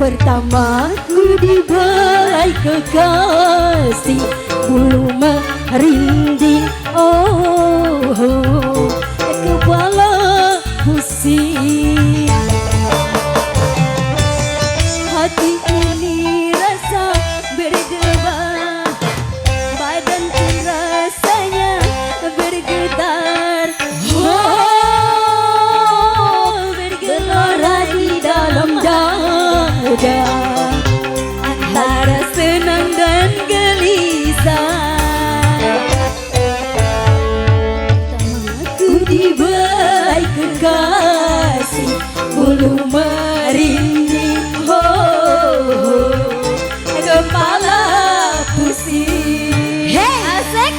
Pertama ku dibelai kekasih, bulu merinding, oh, kepala pusing. Hati ini rasa berdebar, badan pun rasanya bergetar, oh, bergelora di dalam dada, antara senang dan gelisah. Aku dibelai kekasih, bulu merinding, oh, kepala pusing. Hey, asik.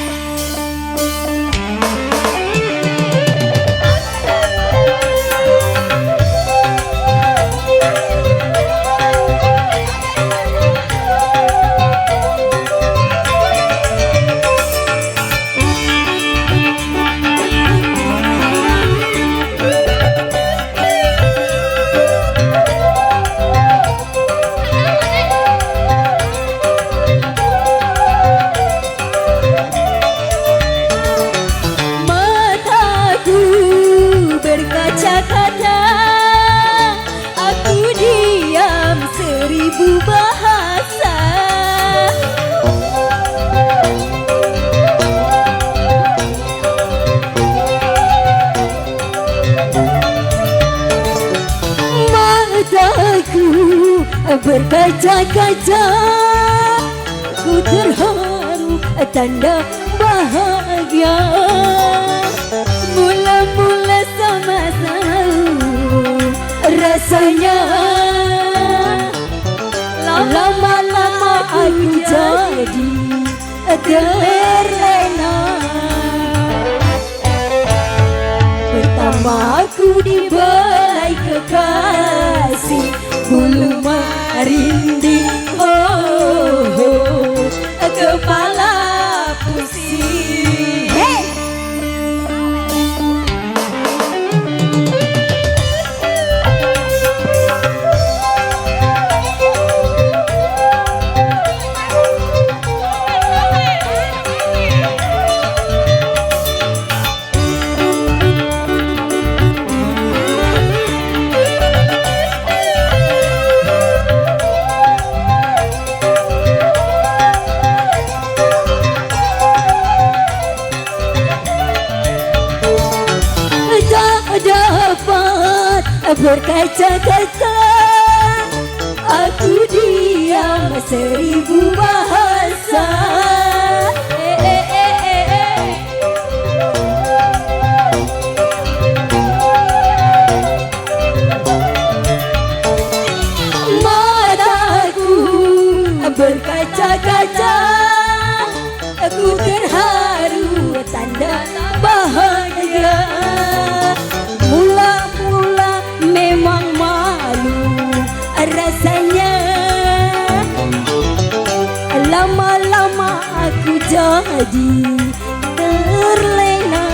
Berkaca-kaca, aku diam seribu bahasa. Mataku berkaca-kaca, ku terharu tanda bahagia. Mula-mula sama-sama rasanya, lama-lama aku jadi terlena. Pertama aku dibelai kekasih, bulu merinding, oh, kepala pusing. Hey! Dapat berkaca-kaca, aku diam seribu bahasa. Mataku berkaca-kaca, aku terharu tanda bahagia. Mula-mula memang malu rasanya, lama-lama aku jadi terlena.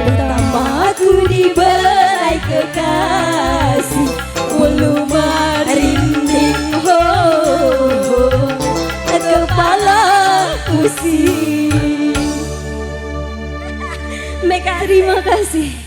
Pertama aku dibelai kekasih, bulu merinding, oh, kepala pusing. Terima kasih.